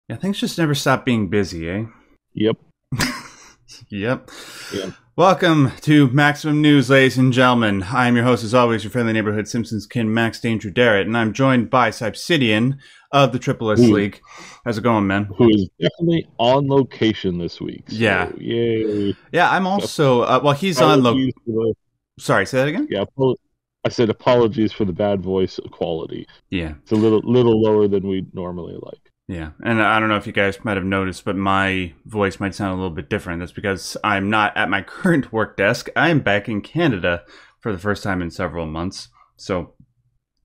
Yeah, things just never stop being busy, eh? Yep. Yep. Yep. Welcome to Maximum News, ladies and gentlemen. I'm your host, as always, your friendly neighborhood Simpsons kin, Max Derrat, and I'm joined by Sybsidian of the Triple S League. How's it going, man? Who is definitely on location this week. So, yeah. Yay. Yeah, I'm also, well, he's on location. Sorry, say that again? Yeah, I said apologies for the bad voice quality. Yeah. It's a little lower than we normally like. Yeah, and I don't know if you guys might have noticed, but my voice might sound a little bit different. That's because I'm not at my current work desk. I'm back in Canada for the first time in several months. So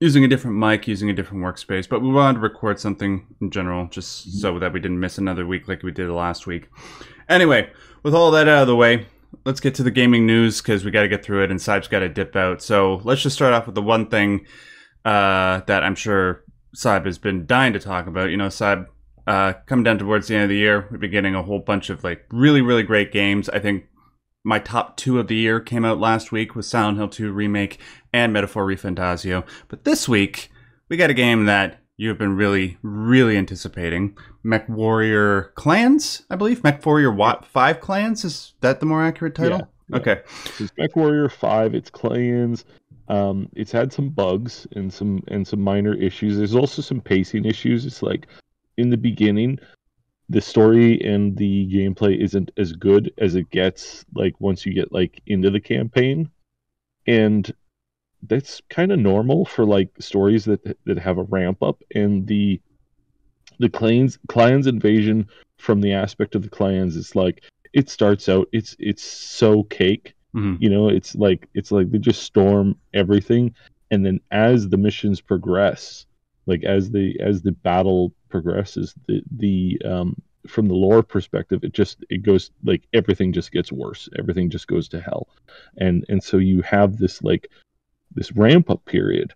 using a different mic, using a different workspace. But we wanted to record something in general, just so that we didn't miss another week like we did last week. Anyway, with all that out of the way, let's get to the gaming news because we got to get through it and Syb's got to dip out. So let's just start off with the one thing that I'm sure Syb has been dying to talk about. You know, Syb, coming down towards the end of the year, we've been getting a whole bunch of like really, really great games. I think my top 2 of the year came out last week with Silent Hill 2 Remake and Metaphor ReFantazio. But this week, we got a game that you've been really, really anticipating. MechWarrior Clans, I believe. MechWarrior 5 Clans? Is that the more accurate title? Yeah. Okay. It's MechWarrior 5, it's Clans. It's had some bugs and some minor issues. There's also some pacing issues. It's like in the beginning, the story and the gameplay isn't as good as it gets like once you get like into the campaign, and that's kind of normal for like stories that have a ramp up. And the clans invasion, from the aspect of the clans, it's like it starts out it's so cake. Mm-hmm. You know, it's like they just storm everything, and then as the missions progress, like as the battle progresses, the from the lore perspective, it goes like everything just gets worse. Everything just goes to hell, and so you have this like this ramp up period,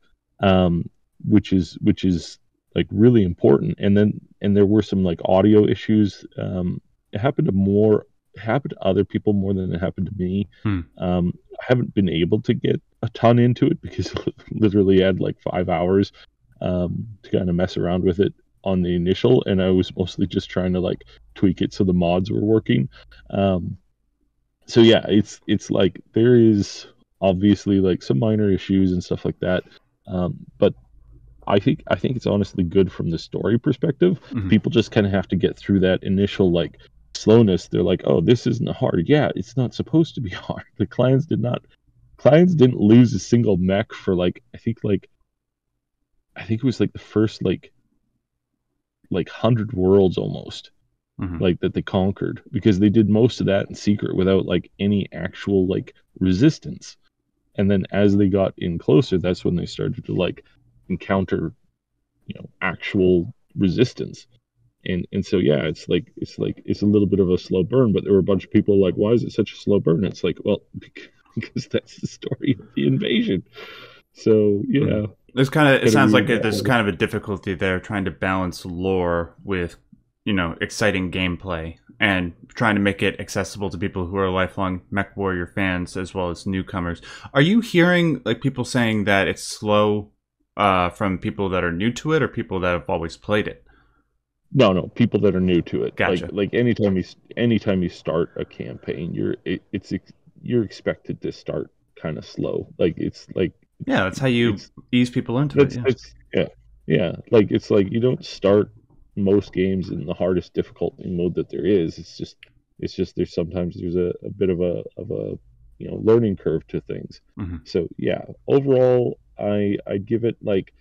which is like really important. And there were some like audio issues. It happened to other people more than it happened to me. I haven't been able to get a ton into it because literally I had like 5 hours to kind of mess around with it on the initial, and I was mostly just trying to like tweak it so the mods were working. So yeah, it's like there is obviously like some minor issues and stuff like that, but I think it's honestly good from the story perspective. Mm-hmm. People just kind of have to get through that initial like slowness. They're like, oh, this isn't hard. Yeah, it's not supposed to be hard. The clans didn't lose a single mech for like I think it was like the first like 100 worlds almost. Mm-hmm. Like that they conquered, because they did most of that in secret without like any actual like resistance. And then as they got in closer, that's when they started to like encounter, you know, actual resistance. And so yeah, it's a little bit of a slow burn. But there were a bunch of people like, why is it such a slow burn? It's like, well, because that's the story of the invasion. So yeah, there's kind of, it sounds like there's kind of a difficulty there trying to balance lore with, you know, exciting gameplay and trying to make it accessible to people who are lifelong MechWarrior fans as well as newcomers. Are you hearing like people saying that it's slow from people that are new to it or people that have always played it? No, people that are new to it. Gotcha. Like anytime you start a campaign, you're expected to start kind of slow. Like it's like, yeah, that's how you ease people into it. Yeah. Like it's like you don't start most games in the hardest difficulty mode that there is. It's just there's sometimes a bit of a you know, learning curve to things. Mm-hmm. So yeah, overall I give it like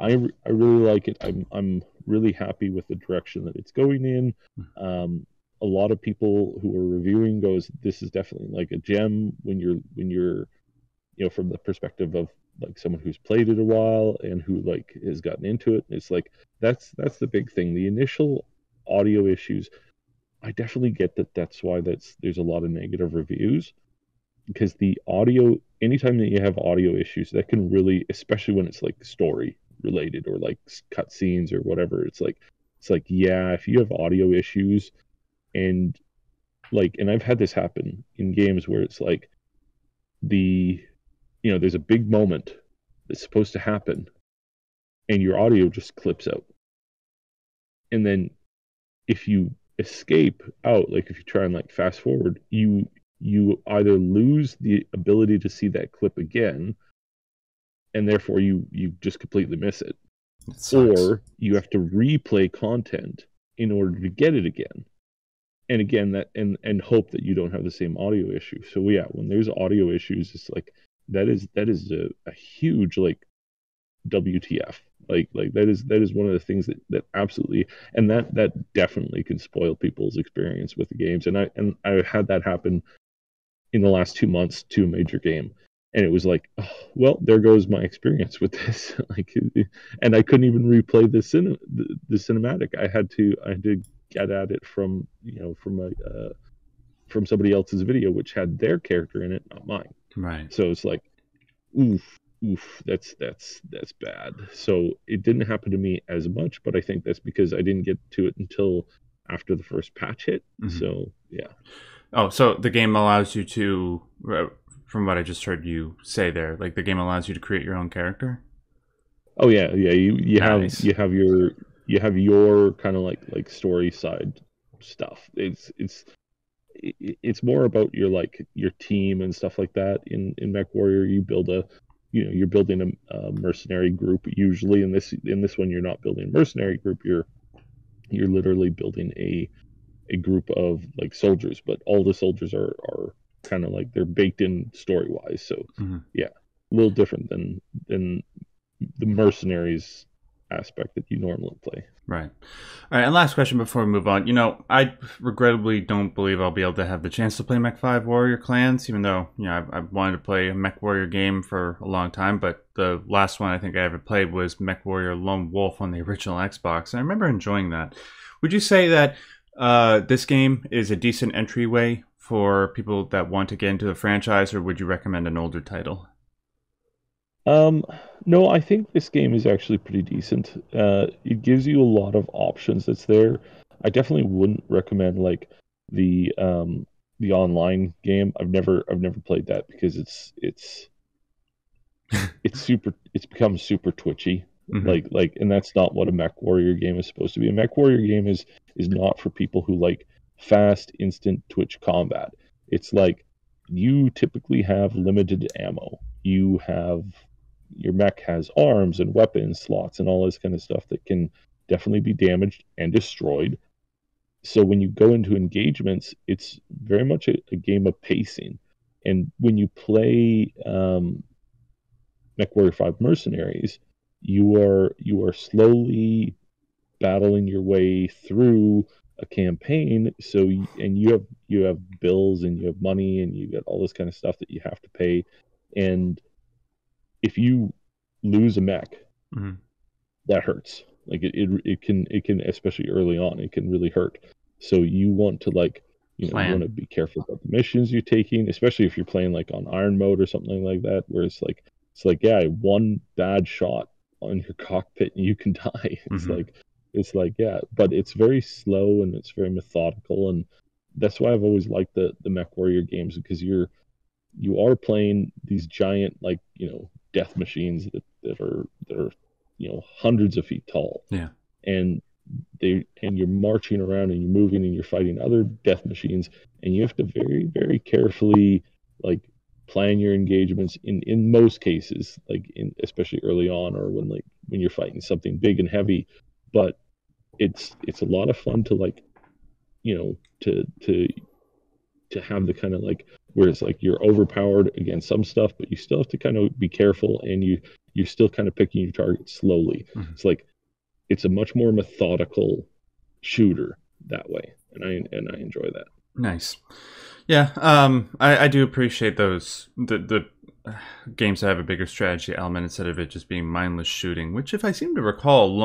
I really like it. I'm really happy with the direction that it's going in. A lot of people who are reviewing goes, this is definitely like a gem when you're you know, from the perspective of like someone who's played it a while and who like has gotten into it. It's like that's the big thing. The initial audio issues, I definitely get that. That's why there's a lot of negative reviews, because the audio, anytime that you have audio issues, that can really, especially when it's like story related or like cut scenes or whatever, it's like yeah, if you have audio issues and I've had this happen in games where it's like you know, there's a big moment that's supposed to happen and your audio just clips out. and then if you escape out, like if you try and like fast forward, you either lose the ability to see that clip again, and therefore you just completely miss it, or you have to replay content in order to get it again. And again, that and hope that you don't have the same audio issue. So yeah, when there's audio issues, it's like that is a huge like WTF. Like that is one of the things that absolutely, and that definitely can spoil people's experience with the games. And I had that happen in the last 2 months to a major game, and it was like, oh, well, there goes my experience with this. Like, and I couldn't even replay the cinematic. I had to get at it from from somebody else's video, which had their character in it, not mine. Right. So it's like, oof, that's bad. So it didn't happen to me as much, but I think that's because I didn't get to it until after the first patch hit. Mm-hmm. So yeah. Oh, so the game allows you to, from what I just heard you say there, like the game allows you to create your own character? Oh yeah. You nice. you have your kind of like story side stuff. It's more about your team and stuff like that. In MechWarrior, you build you're building a mercenary group. Usually in this one, you're not building a mercenary group. You're literally building a group of like soldiers, but all the soldiers are kind of like they're baked in story wise. So mm-hmm. Yeah, a little different than the mercenaries aspect that you normally play. Right. All right, and last question before we move on. I regrettably don't believe I'll be able to have the chance to play Mech 5 Warrior Clans, even though, I've wanted to play a Mech Warrior game for a long time, but the last one I think I ever played was Mech Warrior Lone Wolf on the original Xbox, and I remember enjoying that. Would you say that this game is a decent entryway for people that want to get into the franchise, or would you recommend an older title? No, I think this game is actually pretty decent. It gives you a lot of options that's there. I definitely wouldn't recommend like the online game. I've never played that because it's become super twitchy. Mm-hmm. And that's not what a MechWarrior game is supposed to be. A MechWarrior game is not for people who like fast, instant twitch combat. It's like you typically have limited ammo. Your mech has arms and weapon slots and all this kind of stuff that can definitely be damaged and destroyed. So when you go into engagements, it's very much a game of pacing. And when you play MechWarrior 5 Mercenaries, you are slowly battling your way through a campaign. And you have bills and you have money and you got all this kind of stuff that you have to pay. And if you lose a mech, mm-hmm. that hurts. Like it can, especially early on, it can really hurt. So you want to you want to be careful about the missions you're taking, especially if you're playing like on iron mode or something like that, where it's like yeah, one bad shot on your cockpit and you can die. It's like yeah, but it's very slow and it's very methodical, and that's why I've always liked the MechWarrior games, because you are playing these giant death machines that are hundreds of feet tall. Yeah. And you're marching around and you're moving and you're fighting other death machines, and you have to very, very carefully plan your engagements in most cases, especially early on, or when you're fighting something big and heavy. But it's a lot of fun to to have the kind of where it's you're overpowered against some stuff, but you still have to kind of be careful, and you're still kind of picking your target slowly. Mm-hmm. It's a much more methodical shooter that way, and I enjoy that. Nice. Yeah, I do appreciate those the games that have a bigger strategy element instead of it just being mindless shooting, which, if I seem to recall,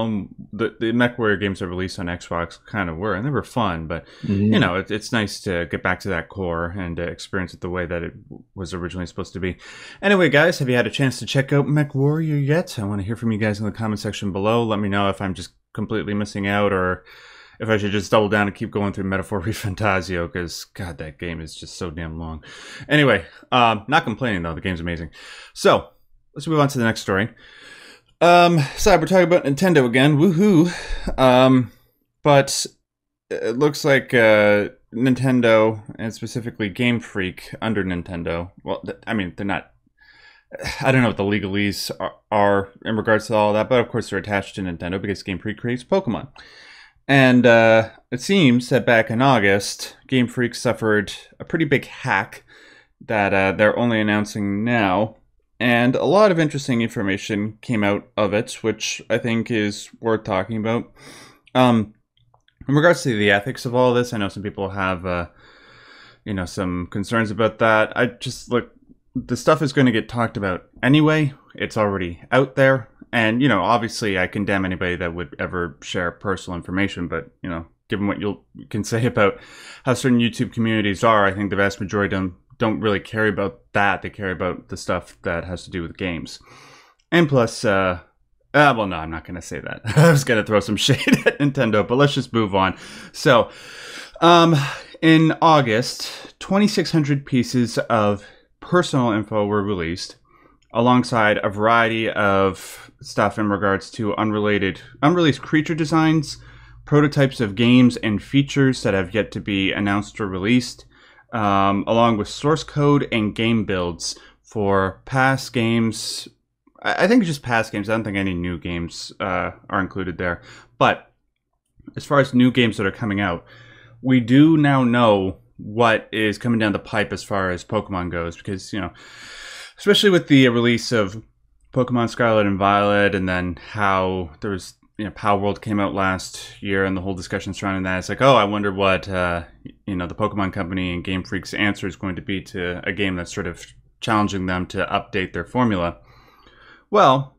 the MechWarrior games that released on Xbox kind of were, and they were fun, but mm-hmm. It's nice to get back to that core and experience it the way that it was originally supposed to be. Anyway, guys, have you had a chance to check out MechWarrior yet? I want to hear from you guys in the comment section below. Let me know if I'm just completely missing out, or if I should just double down and keep going through Metaphor Refantasio, because, God, that game is just so damn long. Anyway, not complaining, though. The game's amazing. So, let's move on to the next story. So, we're talking about Nintendo again. Woohoo! But it looks like Nintendo, and specifically Game Freak under Nintendo, well, I mean, they're not, I don't know what the legalese are in regards to all that, but of course they're attached to Nintendo because Game Freak creates Pokemon. And it seems that back in August, Game Freak suffered a pretty big hack that they're only announcing now. And a lot of interesting information came out of it, which I think is worth talking about. In regards to the ethics of all this, I know some people have, some concerns about that. I just look, the stuff is going to get talked about anyway. It's already out there. And, obviously I condemn anybody that would ever share personal information. But, given what you can say about how certain YouTube communities are, I think the vast majority of them don't really care about that. They care about the stuff that has to do with games. And plus, well, no, I'm not going to say that. I was going to throw some shade at Nintendo, but let's just move on. So, in August, 2,600 pieces of personal info were released, alongside a variety of stuff in regards to unreleased creature designs, prototypes of games and features that have yet to be announced or released, along with source code and game builds for past games. I think just past games. I don't think any new games are included there. But as far as new games that are coming out, we do now know what is coming down the pipe as far as Pokemon goes. Because, especially with the release of Pokemon Scarlet and Violet, and then how there was, Power World came out last year, and the whole discussion surrounding that. It's like, oh, I wonder what, the Pokemon Company and Game Freak's answer is going to be to a game that's sort of challenging them to update their formula. Well,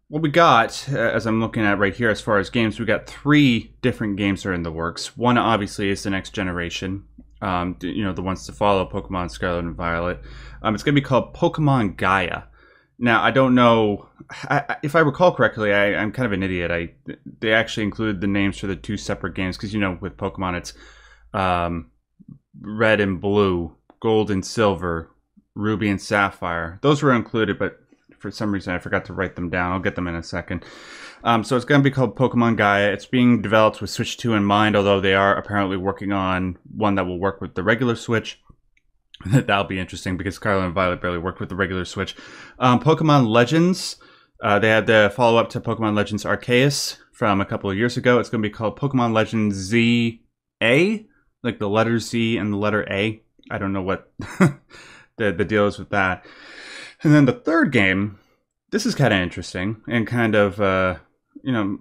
what we got, as I'm looking at right here, as far as games, we got 3 different games that are in the works. One, obviously, is the next generation. The ones to follow Pokemon Scarlet and Violet. It's going to be called Pokemon Gaia. Now, I don't know, if I recall correctly, I'm kind of an idiot. They actually included the names for the 2 separate games, because, with Pokemon, it's Red and Blue, Gold and Silver, Ruby and Sapphire. Those were included, but for some reason I forgot to write them down. I'll get them in a second. So it's going to be called Pokemon Gaia. It's being developed with Switch 2 in mind, although they are apparently working on one that will work with the regular Switch. That'll be interesting because Scarlet and Violet barely worked with the regular Switch. Pokemon Legends. They had the follow-up to Pokemon Legends Arceus from a couple of years ago. It's going to be called Pokemon Legends Z-A, like the letter Z and the letter A. I don't know what the deal is with that. And then the third game, this is kind of interesting and kind of,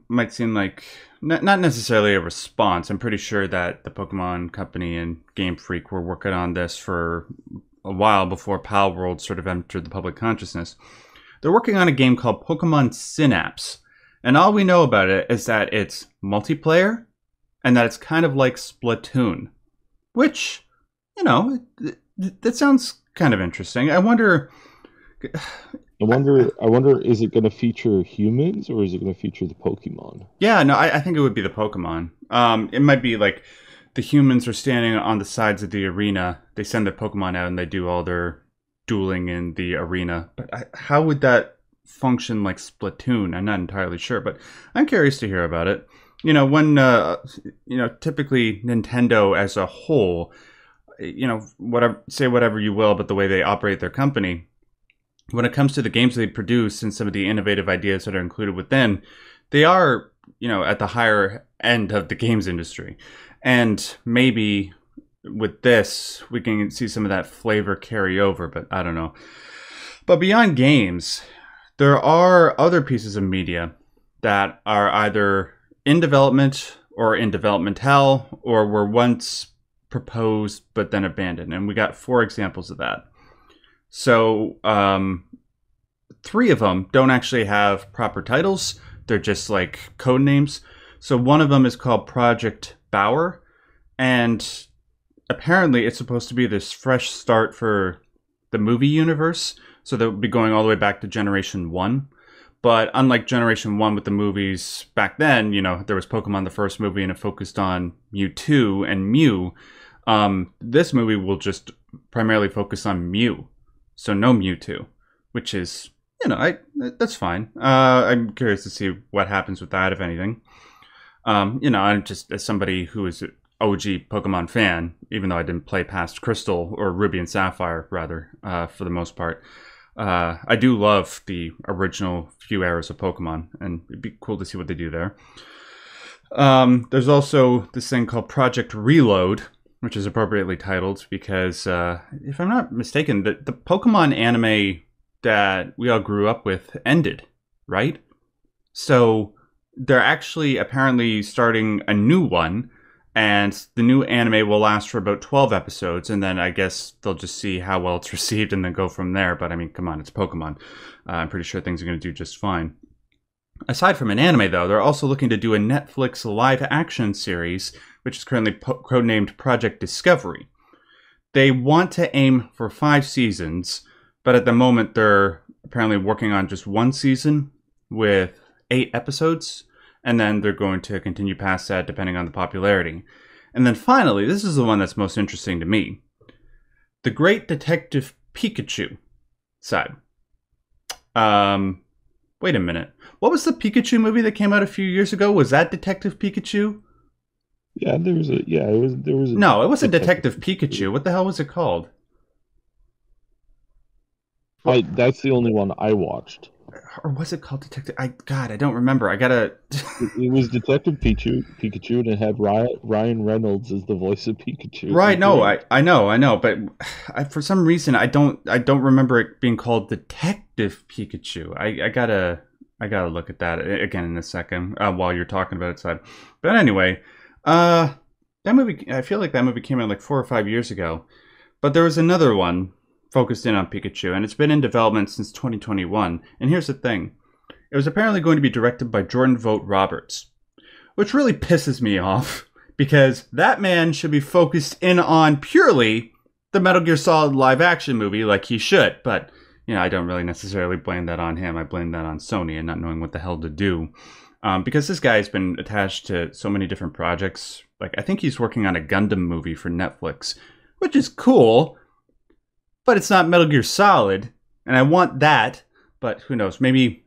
might seem like not necessarily a response. I'm pretty sure that the Pokemon Company and Game Freak were working on this for a while before Pal World sort of entered the public consciousness. They're working on a game called Pokemon Synapse. And all we know about it is that it's multiplayer and that it's kind of like Splatoon. Which, that sounds kind of interesting. I wonder, is it going to feature humans or is it going to feature the Pokemon? Yeah, no, I think it would be the Pokemon. It might be like the humans are standing on the sides of the arena. They send their Pokemon out and they do all their dueling in the arena. But how would that function like Splatoon? I'm not entirely sure, but I'm curious to hear about it. When, typically Nintendo as a whole, whatever you will about the way they operate their company, when it comes to the games they produce and some of the innovative ideas that are included within, they are, at the higher end of the games industry. And maybe with this, we can see some of that flavor carry over, but I don't know. But beyond games, there are other pieces of media that are either in development or in developmental or were once proposed but then abandoned. And we got 4 examples of that. So 3 of them don't actually have proper titles. They're just like code names. So one of them is called Project Bauer. And apparently it's supposed to be this fresh start for the movie universe. So they'll be going all the way back to Generation 1. But unlike Generation 1 with the movies back then, there was Pokemon the first movie and it focused on Mewtwo and Mew. This movie will just primarily focus on Mew. So no Mewtwo, which is, that's fine. I'm curious to see what happens with that, if anything. I'm just as somebody who is an OG Pokemon fan, even though I didn't play past Crystal or Ruby and Sapphire, rather, for the most part. I do love the original few eras of Pokemon, and it'd be cool to see what they do there. There's also this thing called Project Reload, which is appropriately titled because, if I'm not mistaken, the Pokemon anime that we all grew up with ended, right? So they're actually apparently starting a new one, and the new anime will last for about 12 episodes, and then I guess they'll just see how well it's received and then go from there. But I mean, come on, it's Pokemon. I'm pretty sure things are going to do just fine. Aside from an anime, though, they're also looking to do a Netflix live-action series, which is currently codenamed Project Discovery. They want to aim for 5 seasons, but at the moment they're apparently working on just 1 season with 8 episodes, and then they're going to continue past that depending on the popularity. And then finally, this is the one that's most interesting to me. The Great Detective Pikachu side. Wait a minute. What was the Pikachu movie that came out a few years ago? Was that Detective Pikachu? Yeah, there was a No, it wasn't Detective Pikachu. What the hell was it called? That's the only one I watched. Or was it called Detective? God, I don't remember. I gotta. It was Detective Pikachu, and it had Ryan Reynolds as the voice of Pikachu. Right? No, I know, but for some reason I don't remember it being called Detective Pikachu. I gotta look at that again in a second while you're talking about it, side. But anyway, that movie. I feel like that movie came out like 4 or 5 years ago. But there was another one focused in on Pikachu, and it's been in development since 2021. And here's the thing. It was apparently going to be directed by Jordan Vogt Roberts, which really pisses me off because that man should be focused in on purely the Metal Gear Solid live-action movie like he should. But, I don't really necessarily blame that on him. I blame that on Sony and not knowing what the hell to do. Because this guy's been attached to so many different projects. Like, I think he's working on a Gundam movie for Netflix, which is cool. But it's not Metal Gear Solid, and I want that, but who knows, maybe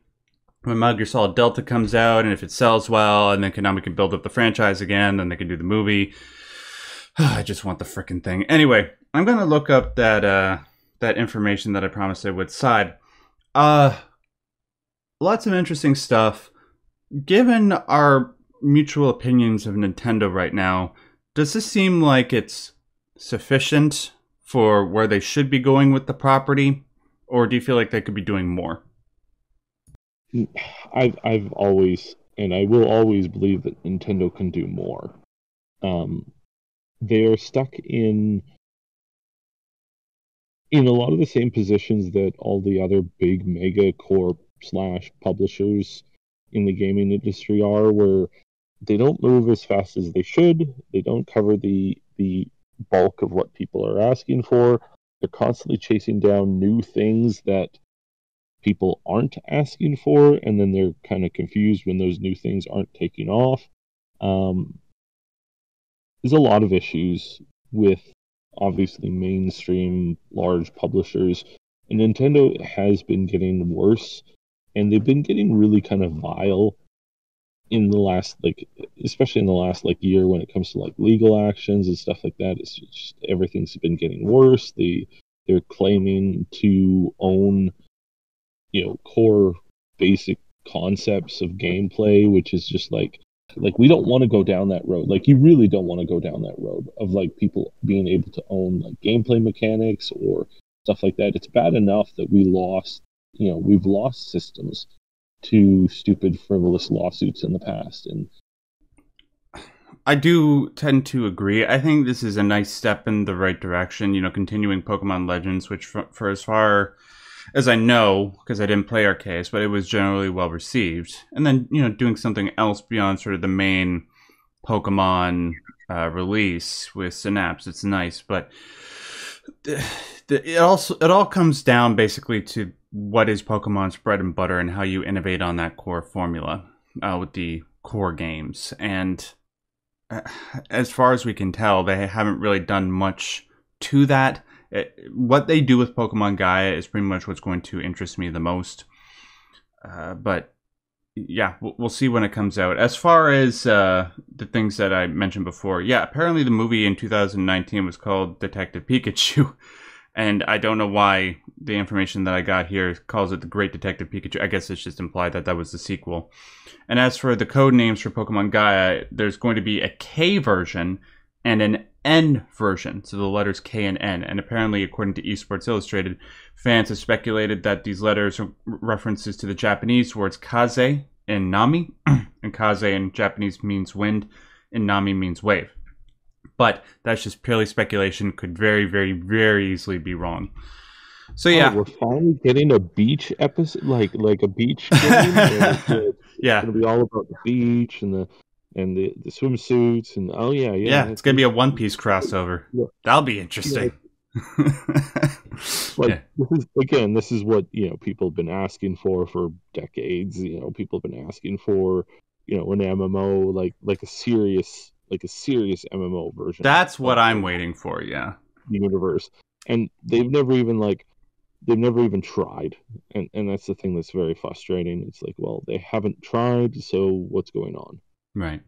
when Metal Gear Solid Delta comes out, and if it sells well, and then Konami can build up the franchise again, then they can do the movie. I just want the frickin' thing. Anyway, I'm going to look up that information that I promised I would. Side. Lots of interesting stuff. Given our mutual opinions of Nintendo right now, does this seem like it's sufficient for where they should be going with the property, or do you feel like they could be doing more? I've always, and I will always believe that Nintendo can do more. They are stuck in a lot of the same positions that all the other big mega corp / publishers in the gaming industry are, where they don't move as fast as they should. They don't cover the bulk of what people are asking for. They're constantly chasing down new things that people aren't asking for, and then they're kind of confused when those new things aren't taking off. There's a lot of issues with obviously mainstream large publishers, and Nintendo has been getting worse, and they've been getting really kind of vile in the last, especially in the last year when it comes to legal actions and stuff like that. It's just everything's been getting worse. They're claiming to own, core basic concepts of gameplay, which is just like we don't want to go down that road. You really don't want to go down that road of people being able to own gameplay mechanics or stuff like that. It's bad enough that we've lost systems to stupid, frivolous lawsuits in the past. And I do tend to agree. I think this is a nice step in the right direction, continuing Pokemon Legends, which for as far as I know, because I didn't play Arceus, but it was generally well received. And then, doing something else beyond sort of the main Pokemon release with Synapse. It's nice, but it all comes down basically to what is Pokemon's bread and butter and how you innovate on that core formula with the core games. And as far as we can tell, they haven't really done much to that. What they do with Pokemon Gaia is pretty much what's going to interest me the most. But yeah, we'll see when it comes out. As far as the things that I mentioned before, yeah, apparently the movie in 2019 was called Detective Pikachu. And I don't know why the information that I got here calls it the Great Detective Pikachu. I guess it's just implied that that was the sequel. And as for the code names for Pokemon Gaia, there's going to be a K version and an N version. So the letters K and N. And apparently, according to Esports Illustrated, fans have speculated that these letters are references to the Japanese words kaze and nami. And kaze in Japanese means wind, and nami means wave. But that's just purely speculation. Could very, very, very easily be wrong. So yeah, we're finally getting a beach episode, like a beach game. It's yeah, gonna be all about the beach and the swimsuits and yeah. It's gonna be a One Piece crossover. Yeah. That'll be interesting. Like this is what people have been asking for decades. People have been asking for an MMO like a serious MMO version. That's what I'm waiting for. Yeah, the universe, and they've never even tried, and that's the thing that's very frustrating. It's like, well, they haven't tried, so what's going on? Right.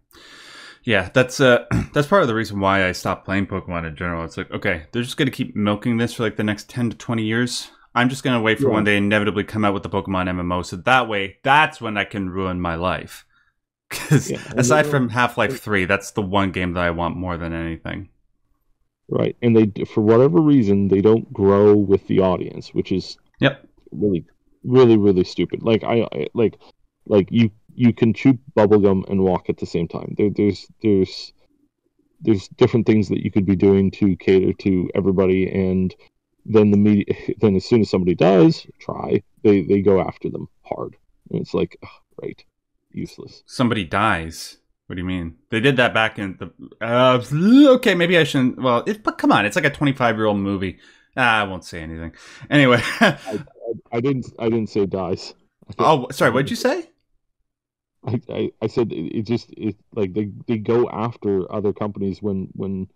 Yeah, that's part of the reason why I stopped playing Pokemon in general. It's like, okay, they're just gonna keep milking this for like the next 10 to 20 years. I'm just gonna wait for when they inevitably come out with the Pokemon MMO, so that way, that's when I can ruin my life. Because aside from Half-Life 3, that's the one game that I want more than anything. Right, and they, for whatever reason, they don't grow with the audience, which is really, really, really stupid. Like like you can chew bubblegum and walk at the same time. There's different things that you could be doing to cater to everybody, and then then as soon as somebody does try, they go after them hard, and it's like, right, useless. Somebody dies. What do you mean? They did that back in the... okay, maybe I shouldn't... Well, but come on, it's like a 25-year-old movie. I won't say anything. Anyway. I didn't say dies. Oh, sorry, what did you say? I said it like they go after other companies when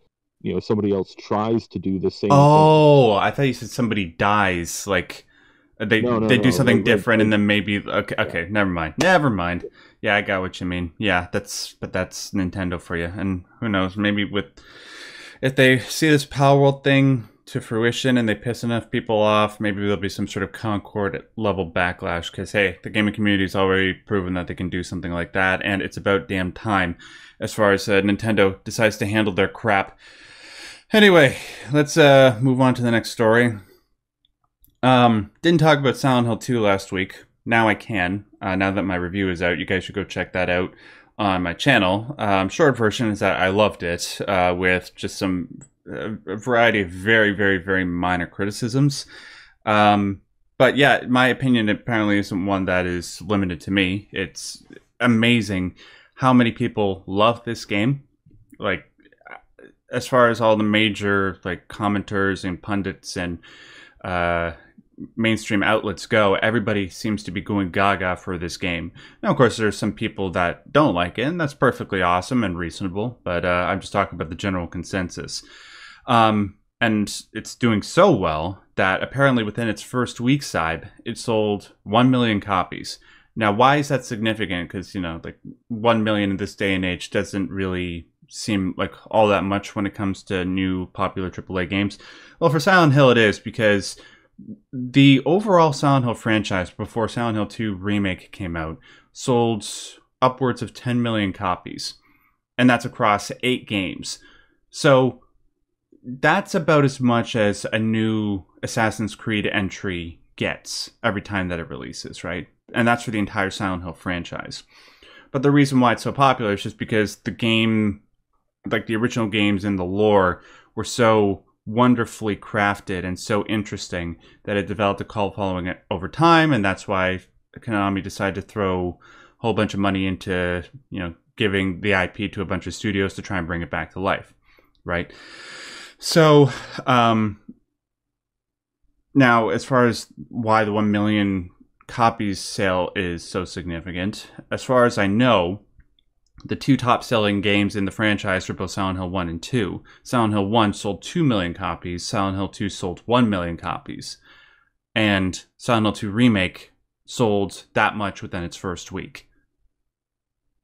somebody else tries to do the same thing. Oh, I thought you said somebody dies. Like... They do something different, and then maybe okay, never mind. Yeah, I got what you mean. Yeah, that's Nintendo for you. And who knows, maybe if they see this Power World thing to fruition and they piss enough people off, maybe there'll be some sort of Concord level backlash. Because hey, the gaming community's already proven that they can do something like that, and it's about damn time as far as Nintendo decides to handle their crap. Anyway, let's move on to the next story. Didn't talk about Silent Hill 2 last week. Now I can. Now that my review is out, you guys should go check that out on my channel. Short version is that I loved it, with just some a variety of very, very, very minor criticisms. But yeah, my opinion apparently isn't one that is limited to me. It's amazing how many people love this game. Like, as far as all the major like commenters and pundits and mainstream outlets go, everybody seems to be going gaga for this game. Now, of course, there's some people that don't like it, and that's perfectly awesome and reasonable, but I'm just talking about the general consensus. And it's doing so well that apparently within its first week, Sybe, it sold 1 million copies. Now, why is that significant? Because, like 1 million in this day and age doesn't really seem like all that much when it comes to new popular AAA games. Well, for Silent Hill it is, because the overall Silent Hill franchise before Silent Hill 2 Remake came out sold upwards of 10 million copies, and that's across 8 games. So that's about as much as a new Assassin's Creed entry gets every time that it releases, right? And that's for the entire Silent Hill franchise. But the reason why it's so popular is just because the game, like the original games in the lore, were so wonderfully crafted and so interesting that it developed a cult following over time, and that's why Konami decided to throw a whole bunch of money into giving the IP to a bunch of studios to try and bring it back to life, right? So now, as far as why the 1 million copies sale is so significant, as far as I know, the 2 top-selling games in the franchise for both Silent Hill 1 and 2. Silent Hill 1 sold 2 million copies. Silent Hill 2 sold 1 million copies. And Silent Hill 2 Remake sold that much within its first week.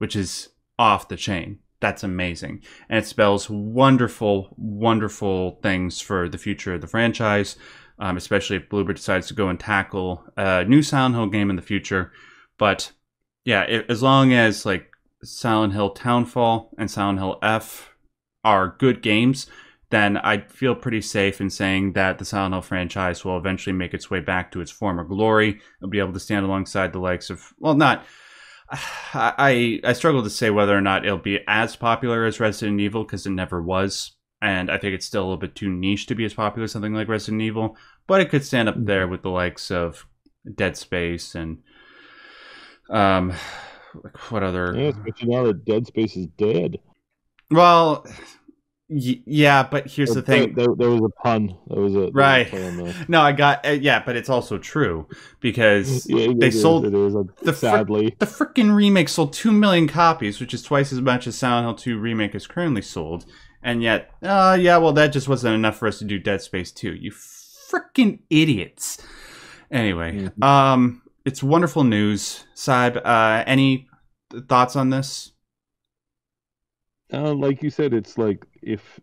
which is off the chain. That's amazing. And it spells wonderful, wonderful things for the future of the franchise, especially if Bloober decides to go and tackle a new Silent Hill game in the future. But yeah, as long as like Silent Hill Townfall and Silent Hill F are good games, then I feel pretty safe in saying that the Silent Hill franchise will eventually make its way back to its former glory. It'll be able to stand alongside the likes of, well, not... I struggle to say whether or not it'll be as popular as Resident Evil, because it never was. And I think it's still a little bit too niche to be as popular as something like Resident Evil. But it could stand up there with the likes of Dead Space and... what other... Yeah, especially now that Dead Space is dead. Well... yeah, but here's the thing. There was a pun. There was a right. Pun no, I got yeah, but it's also true because they sold sadly the freaking remake sold 2 million copies, which is twice as much as Silent Hill 2 remake is currently sold, and yet, yeah, well, that just wasn't enough for us to do Dead Space 2. You freaking idiots. Anyway, it's wonderful news. Syb, any thoughts on this? Like you said, it's like if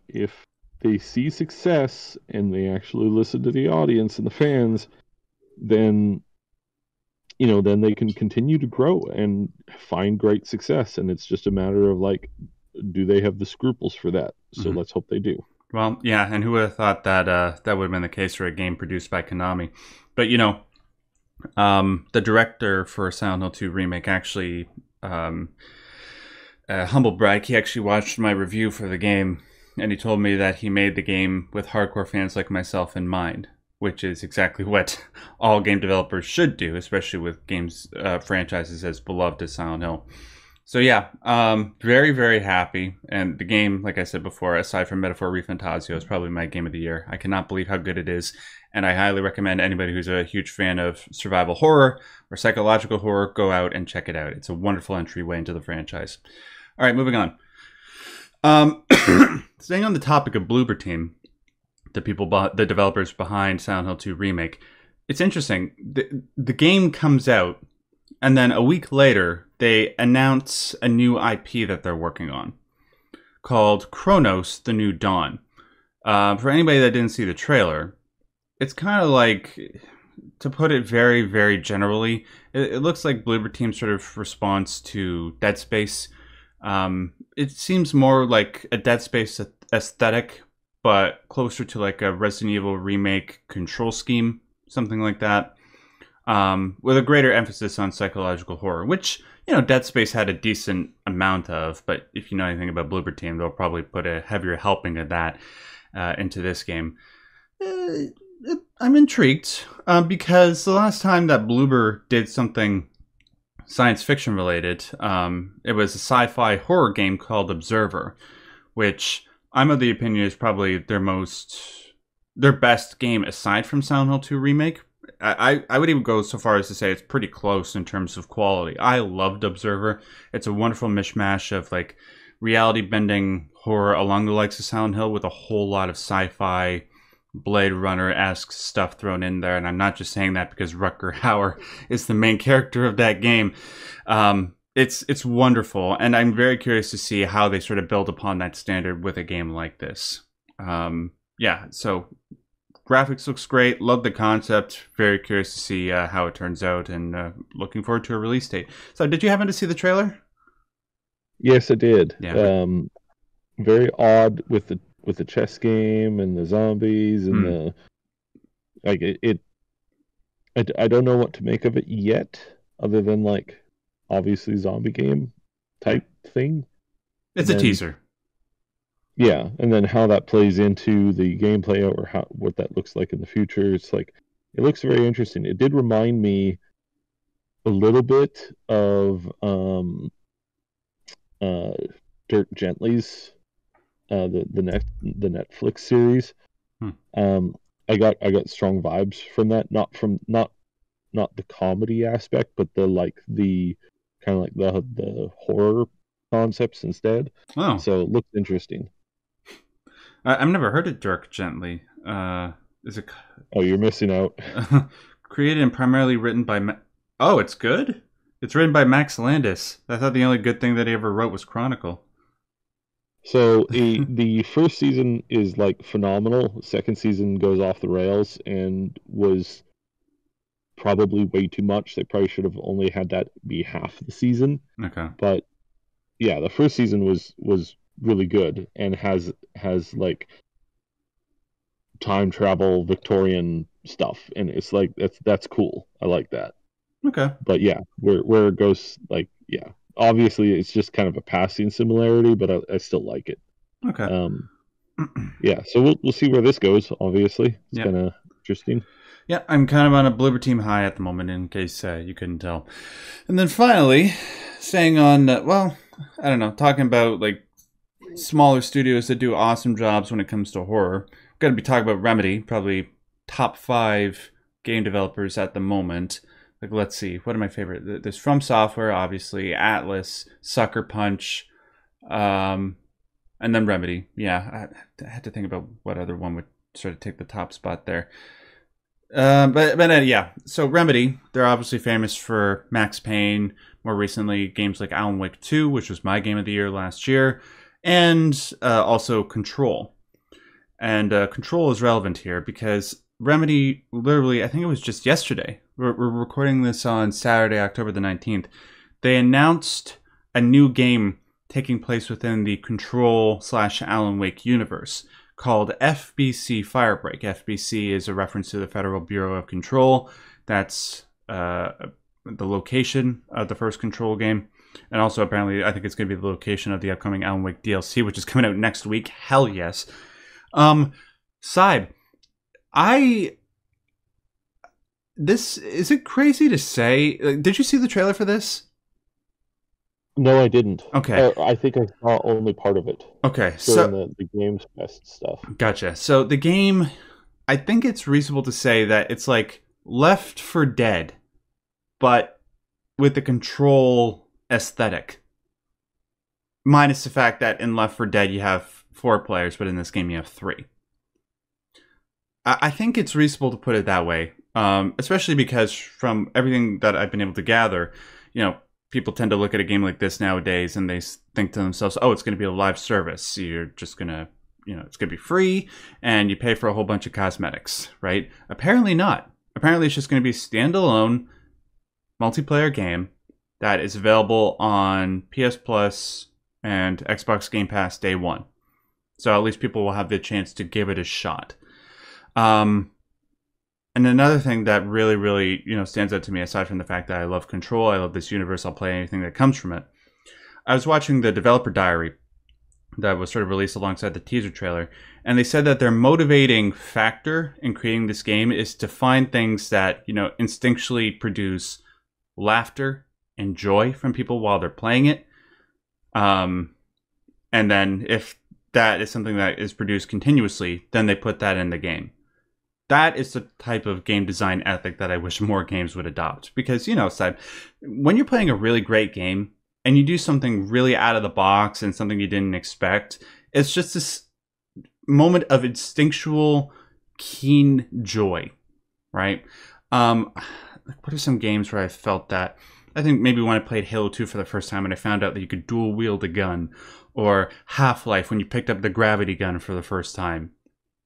they see success and they actually listen to the audience and the fans, then then they can continue to grow and find great success. And it's just a matter of like, do they have the scruples for that? So let's hope they do. Well, yeah, and who would have thought that that would have been the case for a game produced by Konami? But the director for Silent Hill 2 remake actually. Humble brag, he actually watched my review for the game, and he told me that he made the game with hardcore fans like myself in mind, which is exactly what all game developers should do, especially with games franchises as beloved as Silent Hill. So yeah, very, very happy. And the game, like I said before, aside from Metaphor ReFantazio, is probably my game of the year. I cannot believe how good it is, and I highly recommend anybody who's a huge fan of survival horror or psychological horror, go out and check it out. It's a wonderful entryway into the franchise. All right, moving on. Staying on the topic of Bloober Team, the developers behind Silent Hill 2 Remake, it's interesting. The game comes out, and then a week later, they announce a new IP that they're working on called Chronos: The New Dawn. For anybody that didn't see the trailer, it's kind of like, to put it very, very generally, it looks like Bloober Team's sort of response to Dead Space. It seems more like a Dead Space aesthetic, but closer to like a Resident Evil remake control scheme, something like that, with a greater emphasis on psychological horror, which, Dead Space had a decent amount of, but if you know anything about Bloober Team, they'll probably put a heavier helping of that into this game. I'm intrigued, because the last time that Bloober did something science fiction related, it was a sci-fi horror game called Observer, which I'm of the opinion is probably their best game aside from Silent Hill 2 Remake. I would even go so far as to say it's pretty close in terms of quality. I loved Observer. It's a wonderful mishmash of like reality bending horror along the likes of Silent Hill with a whole lot of sci-fi Blade Runner-esque stuff thrown in there, and I'm not just saying that because Rutger Hauer is the main character of that game. It's wonderful, and I'm very curious to see how they sort of build upon that standard with a game like this. Yeah, so graphics looks great, love the concept, very curious to see how it turns out, and looking forward to a release date. So did you happen to see the trailer? Yes, I did. Yeah. Very odd with the chess game and the zombies and the like. I don't know what to make of it yet, other than like obviously zombie game type thing. It's a teaser. Yeah, and then how that plays into the gameplay or what that looks like in the future. It's like, it looks very interesting. It did remind me a little bit of Dirk Gently's the Netflix series. I got strong vibes from that, not the comedy aspect, but the kind of like the horror concepts instead. Oh, so it looks interesting. I've never heard of Dirk Gently. Is it? Oh, you're missing out. Created and primarily written by. Oh, it's good. It's written by Max Landis. I thought the only good thing that he ever wrote was Chronicle. So the first season is like phenomenal. Second season goes off the rails and was probably way too much. They probably should have only had that be half the season. Okay. But yeah, the first season was really good and has like time travel Victorian stuff, and it's like that's cool. I like that. Okay. But yeah, where it goes, like, yeah, obviously it's just kind of a passing similarity, but I still like it. Okay. Yeah, so we'll see where this goes. Obviously, it's kind of interesting. Yeah, I'm kind of on a Bloober Team high at the moment, in case you couldn't tell. And then finally, staying on, well, I don't know, talking about like smaller studios that do awesome jobs when it comes to horror. I'm going to be talking about Remedy, probably top 5 game developers at the moment. Like, let's see, what are my favorite? There's From Software, obviously, Atlas, Sucker Punch, and then Remedy. Yeah, I had to think about what other one would sort of take the top spot there. But yeah, so Remedy, they're obviously famous for Max Payne, more recently games like Alan Wake 2, which was my game of the year last year, and also Control. And Control is relevant here because Remedy, literally, I think it was just yesterday, we're recording this on Saturday, October the 19th, they announced a new game taking place within the Control/Alan Wake universe, called FBC Firebreak. FBC is a reference to the Federal Bureau of Control. That's the location of the first Control game. And also, apparently, I think it's going to be the location of the upcoming Alan Wake DLC, which is coming out next week. Hell yes. Syb, is it crazy to say? Did you see the trailer for this? No, I didn't. Okay. I think I saw only part of it. Okay, so the Games Fest stuff. Gotcha. So the game, I think it's reasonable to say that it's like Left 4 Dead, but with the Control aesthetic. Minus the fact that in Left 4 Dead you have 4 players, but in this game you have 3. I think it's reasonable to put it that way, especially because from everything that I've been able to gather, you know, people tend to look at a game like this nowadays and they think to themselves, oh, it's going to be a live service. You're just going to, you know, it's going to be free and you pay for a whole bunch of cosmetics, right? Apparently not. Apparently it's just going to be a standalone multiplayer game that is available on PS Plus and Xbox Game Pass day 1. So at least people will have the chance to give it a shot. And another thing that really, really, you know, stands out to me, aside from the fact that I love Control, I love this universe, I'll play anything that comes from it. I was watching the developer diary that was sort of released alongside the teaser trailer, and they said that their motivating factor in creating this game is to find things that, you know, instinctually produce laughter and joy from people while they're playing it. And then if that is something that is produced continuously, then they put that in the game. That is the type of game design ethic that I wish more games would adopt. Because, you know, Syb, when you're playing a really great game and you do something really out of the box and something you didn't expect, it's just this moment of instinctual, keen joy, right? What are some games where I felt that? I think maybe when I played Halo 2 for the first time and I found out that you could dual wield a gun, or Half-Life when you picked up the gravity gun for the first time.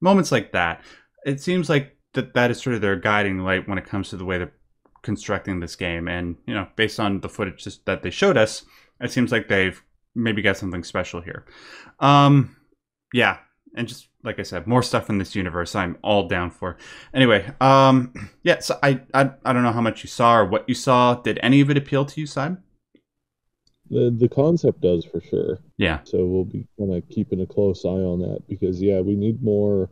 Moments like that. It seems like that is sort of their guiding light when it comes to the way they're constructing this game. And, you know, based on the footage that they showed us, it seems like they've maybe got something special here. Yeah, and just like I said, more stuff in this universe I'm all down for. Anyway, yeah, so I don't know how much you saw or what you saw. Did any of it appeal to you, Syb? The concept does, for sure. Yeah. So we'll be kind of keeping a close eye on that because, yeah, we need more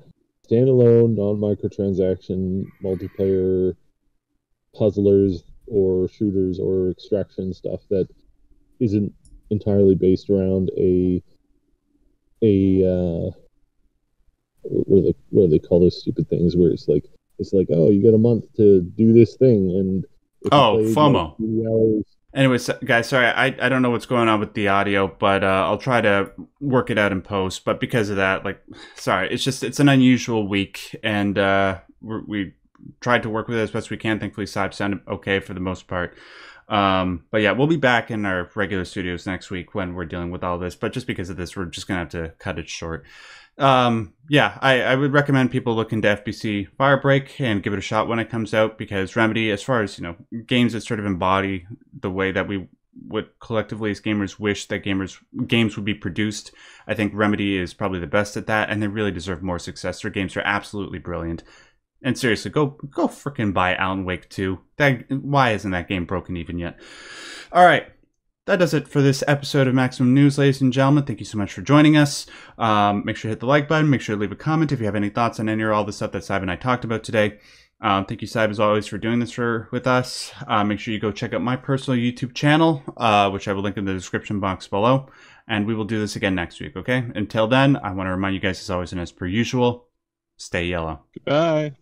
standalone, non-microtransaction, multiplayer puzzlers or shooters or extraction stuff that isn't entirely based around what do they call those stupid things where it's like, oh, you got a month to do this thing, and FOMO. Like Anyways, guys, sorry, I don't know what's going on with the audio, but I'll try to work it out in post. But because of that, like, sorry, it's an unusual week, and we tried to work with it as best we can. Thankfully, Syb sounded okay for the most part. But yeah, we'll be back in our regular studios next week when we're dealing with all this. But just because of this, we're just going to have to cut it short. Yeah, I would recommend people look into FBC Firebreak and give it a shot when it comes out, because Remedy, as far as, games that sort of embody the way that we would collectively as gamers wish that games would be produced, I think Remedy is probably the best at that, and they really deserve more success. Their games are absolutely brilliant. And seriously, go freaking buy Alan Wake 2. Why isn't that game broken even yet? All right. That does it for this episode of Maximum News, ladies and gentlemen. Thank you so much for joining us. Make sure to hit the like button. Make sure to leave a comment if you have any thoughts on any or all the stuff that Saib and I talked about today. Thank you, Saib, as always, for doing this with us. Make sure you go check out my personal YouTube channel, which I will link in the description box below. And we will do this again next week, okay? Until then, I want to remind you guys, as always and as per usual, stay yellow. Goodbye.